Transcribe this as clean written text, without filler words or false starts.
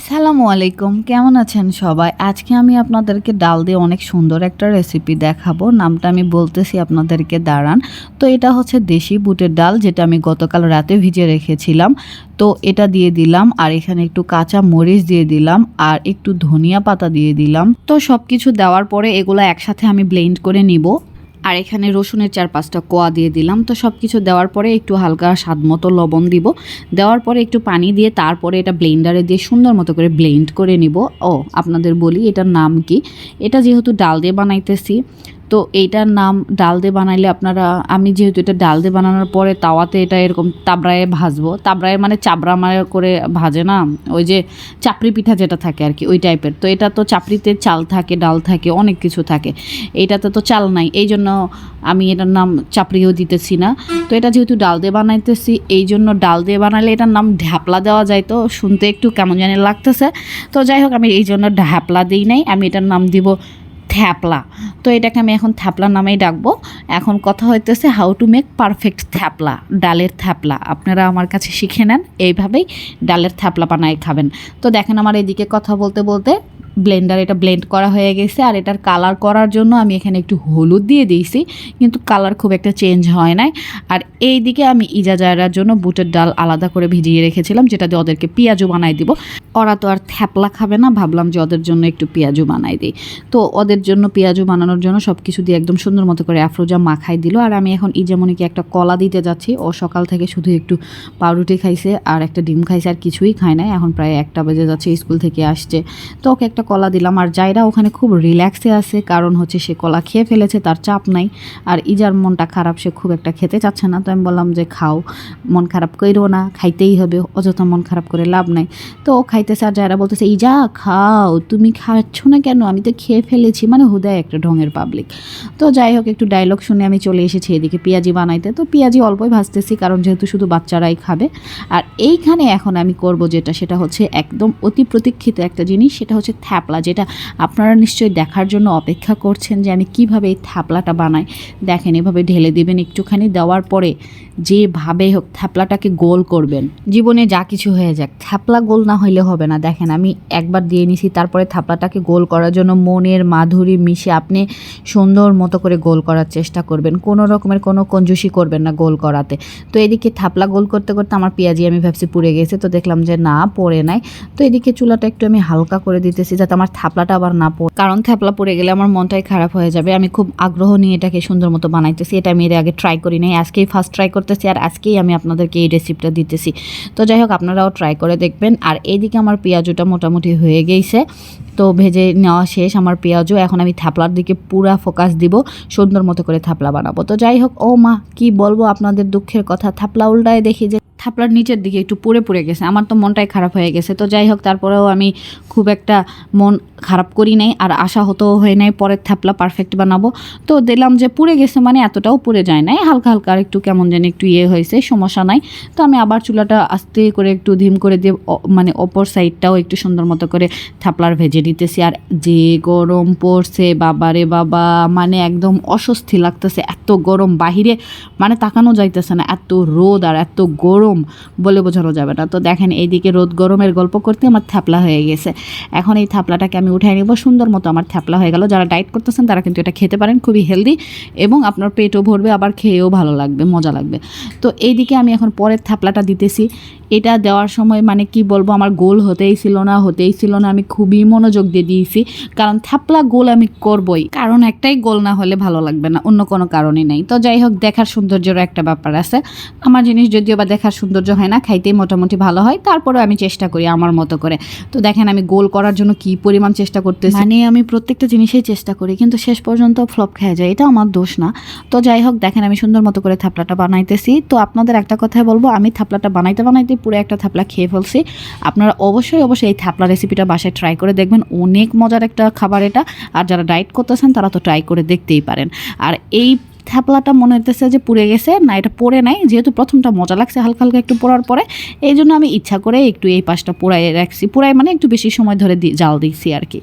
আসসালামু আলাইকুম, কেমন আছেন সবাই? আজকে আমি আপনাদেরকে ডাল দিয়ে অনেক সুন্দর একটা রেসিপি দেখাবো। নামটা আমি বলতেছি আপনাদেরকে, দাঁড়ান। তো এটা হচ্ছে দেশি বুটের ডাল, যেটা আমি গতকাল রাতে ভিজিয়ে রেখেছিলাম। তো এটা দিয়ে দিলাম, আর এখানে একটু কাঁচা মরিচ দিয়ে দিলাম, আর একটু ধনিয়া পাতা দিয়ে দিলাম। তো সব কিছু দেওয়ার পরে এগুলো একসাথে আমি ব্লেন্ড করে নিব। আর এখানে রসুনের 4-5টা কোয়া দিয়ে দিলাম। তো সব কিছু দেওয়ার পরে একটু হালকা স্বাদ মতো লবণ দিব। দেওয়ার পরে একটু পানি দিয়ে তারপরে এটা ব্লেন্ডারে দিয়ে সুন্দর মতো করে ব্লেন্ড করে নিব। আপনাদের বলি এটার নাম কি। এটা যেহেতু ডাল দিয়ে বানাইতেছি, তো এইটার নাম ডাল দিয়ে বানাইলে আপনারা, আমি যেহেতু এটা ডাল দিয়ে বানানোর পরে তাওয়াতে এটা এরকম তাবড়ায় ভাজবো। তাবড়ায় মানে চাবড়া মারে করে ভাজে না, ওই যে চাপড়ি পিঠা যেটা থাকে আর কি, ওই টাইপের। তো এটা তো চাপড়িতে চাল থাকে, ডাল থাকে, অনেক কিছু থাকে। এইটাতে তো চাল নাই, এই জন্য আমি এটার নাম চাপড়িও দিতেছি না। তো এটা যেহেতু ডাল দিয়ে বানাইতেছি, এই জন্য ডাল দিয়ে বানাইলে এটার নাম ঢ্যাপলা দেওয়া যায়। তো শুনতে একটু কেমন জানি লাগতেছে। তো যাই হোক, আমি এই জন্য ঢ্যাপলা দিই নাই, আমি এটার নাম দিব থ্যাপলা। তো এটাকে আমি এখন থ্যাপলা নামেই ডাকবো। এখন কথা হইতেছে হাউ টু মেক পারফেক্ট থ্যাপলা, ডালের থ্যাপলা। আপনারা আমার কাছে শিখে নেন, এইভাবেই ডালের থ্যাপলা বানায় খাবেন। তো দেখেন, আমার এদিকে কথা বলতে বলতে ব্লেন্ডার এটা ব্লেন্ড করা হয়ে গেছে। আর এটার কালার করার জন্য আমি এখানে একটু হলুদ দিয়ে দিয়েছি, কিন্তু কালার খুব একটা চেঞ্জ হয় নাই। আর এই দিকে আমি ইজাজারার জন্য বুটের ডাল আলাদা করে ভিজিয়ে রেখেছিলাম, যেটা দিয়ে ওদেরকে পেঁয়াজু বানাই দিব। ওরা তো আর থ্যাপলা খাবে না, ভাবলাম যে ওদের জন্য একটু পেঁয়াজু বানাই দিই। তো ওদের জন্য পেঁয়াজু বানানোর জন্য সব কিছু দিয়ে একদম সুন্দর মতো করে আফরোজা মাখাই দিল। আর আমি এখন ইজামনিকে একটা কলা দিতে যাচ্ছি। ও সকাল থেকে শুধু একটু পাউরুটি খাইছে আর একটা ডিম খাইছে, আর কিছুই খায় নাই। এখন প্রায় 1টা বেজে যাচ্ছে, স্কুল থেকে আসছে। তো ওকে একটা কলা দিলাম। আর জায়রা ওখানে খুব রিল্যাক্সে আছে, কারণ হচ্ছে সে কলা খেয়ে ফেলেছে, তার চাপ নাই। আর ইজার মনটা খারাপ, সে খুব একটা খেতে চাচ্ছে না। তো আমি বললাম যে খাও, মন খারাপ কইরো না, খাইতেই হবে, অযথা মন খারাপ করে লাভ নাই। তো ও খাইতেছে, আর জায়রা বলতেছে ইজা খাও, তুমি খাচ্ছ না কেন, আমি তো খেয়ে ফেলেছি। মানে হুদায় একটা ঢঙের পাবলিক। তো যাই হোক, একটু ডায়লগ শুনে আমি চলে এসেছি এদিকে পেঁয়াজি বানাইতে। তো পেঁয়াজি অল্পই ভাজতেছি, কারণ যেহেতু শুধু বাচ্চারাই খাবে। আর এইখানে এখন আমি করব যেটা, সেটা হচ্ছে একদম অতি প্রতীক্ষিত একটা জিনিস, সেটা হচ্ছে থ্যাপলা, যেটা আপনারা নিশ্চয়ই দেখার জন্য অপেক্ষা করছেন যে আমি কিভাবে এই থ্যাপলাটা বানাই। দেখেন, এভাবে ঢেলে দেবেন একটুখানি, দেওয়ার পরে যেভাবে হোক থ্যাপলাটাকে গোল করবেন। জীবনে যা কিছু হয়ে যাক, থ্যাপলা গোল না হইলে হবে না। দেখেন, আমি একবার দিয়ে নিছি, তারপরে থ্যাপলাটাকে গোল করার জন্য মনের মাধুরী মিশে আপনি সুন্দর মতো করে গোল করার চেষ্টা করবেন। কোনো রকমের কোনো কঞ্জুসি করবেন না গোল করাতে। তো এদিকে থ্যাপলা গোল করতে করতে আমার পেঁয়াজি আমি ভাবছি পুড়ে গেছে, তো দেখলাম যে না, পড়ে নাই। তো এদিকে চুলাটা একটু আমি হালকা করে দিতেছি, যাতে আমার থ্যাপলাটা আবার না পড়ে, কারণ থ্যাপলা পড়ে গেলে আমার মনটাই খারাপ হয়ে যাবে। আমি খুব আগ্রহ নিয়ে এটাকে সুন্দর মতো বানাইতেছি। এটা আমি এর আগে ট্রাই করি নাই, আজকেই ফার্স্ট ট্রাই করতেছি, আর আজকেই আমি আপনাদেরকে এই রেসিপিটা দিতেছি। তো যাই হোক, আপনারাও ট্রাই করে দেখবেন। আর এইদিকে আমার পেঁয়াজুটা মোটামুটি হয়ে গেছে, তো ভেজে নেওয়া শেষ আমার পেঁয়াজু। এখন আমি থাপলার দিকে পুরা ফোকাস দিব, সুন্দর মতো করে থাপলা বানাবো। তো যাই হোক, ও মা, কি বলবো আপনাদের দুঃখের কথা, থাপলা উল্টায় দেখি যে থাপলার নিচের দিকে একটু পুড়ে গেছে। আমার তো মনটাই খারাপ হয়ে গেছে। তো যাই হোক, তারপরেও আমি খুব একটা মন খারাপ করি নাই, আর আশা হতেও হয় নাই পরের থাপলা পারফেক্ট বানাবো। তো দিলাম যে পুড়ে গেছে, মানে এতটাও পুড়ে যায় নাই, হালকা হালকা আর একটু কেমন যেন একটু হয়েছে, সমস্যা নাই। তো আমি আবার চুলাটা আস্তে করে একটু ধিম করে দিয়ে, মানে অপর সাইডটাও একটু সুন্দর মতো করে থাপলার ভেজে নিতেছি। আর যে গরম পড়ছে বাবারে বাবা, মানে একদম অস্বস্তি লাগতেছে, এত গরম বাহিরে, মানে তাকানো যাইতেছে না, এত রোদ আর এত গরম বলে বোঝানো যাবে না। তো দেখেন, এইদিকে রোদ গরমের গল্প করতে আমার থ্যাপলা হয়ে গেছে। এখন এই থ্যাপলাটাকে আমি উঠাই নেব, সুন্দর মতো আমার থ্যাপলা হয়ে গেল। যারা ডায়েট করতেছেন তারা কিন্তু এটা খেতে পারেন, খুবই হেলদি, এবং আপনার পেটও ভরবে, আবার খেয়েও ভালো লাগবে, মজা লাগবে। তো এইদিকে আমি এখন পরের থ্যাপলাটা দিতেছি। এটা দেওয়ার সময় মানে কি বলবো, আমার গোল হতেই ছিল না, আমি খুবই মনোযোগ দিয়ে দিয়েছি, কারণ থ্যাপলা গোল আমি করবই, কারণ একটাই গোল না হলে ভালো লাগবে না, অন্য কোনো কারণই নেই। তো যাই হোক, দেখার সৌন্দর্যের একটা ব্যাপার আছে। আমার জিনিস যদিও বা দেখার সৌন্দর্য হয় না, খাইতেই মোটামুটি ভালো হয়, তারপরেও আমি চেষ্টা করি আমার মতো করে। তো দেখেন, আমি গোল করার জন্য কি পরিমাণ চেষ্টা করতেছি, মানে আমি প্রত্যেকটা জিনিসেই চেষ্টা করি, কিন্তু শেষ পর্যন্ত ফ্লপ খেয়ে যায়, এটা আমার দোষ না। তো যাই হোক, দেখেন আমি সুন্দর মতো করে থাপলাটা বানাইতেছি। তো আপনাদের একটা কথাই বলবো, আমি থাপলাটা বানাইতে পুরো একটা থাপলা খেয়ে ফেলছি। আপনারা অবশ্যই এই থাপলা রেসিপিটা বাসায় ট্রাই করে দেখবেন, অনেক মজার একটা খাবার এটা। আর যারা ডায়েট করতেছেন তারা তো ট্রাই করে দেখতেই পারেন। আর এই থাপলাটা মনে হইতেছে যে পুড়ে গেছে, না এটা পড়ে নাই, যেহেতু প্রথমটা মজা লাগছে হালকা হালকা একটু পোড়ার পরে, এই জন্য আমি ইচ্ছা করে একটু এই পাশটা পোড়াই রাখছি, পোড়াই মানে একটু বেশি সময় ধরে জাল দিচ্ছি আর কি।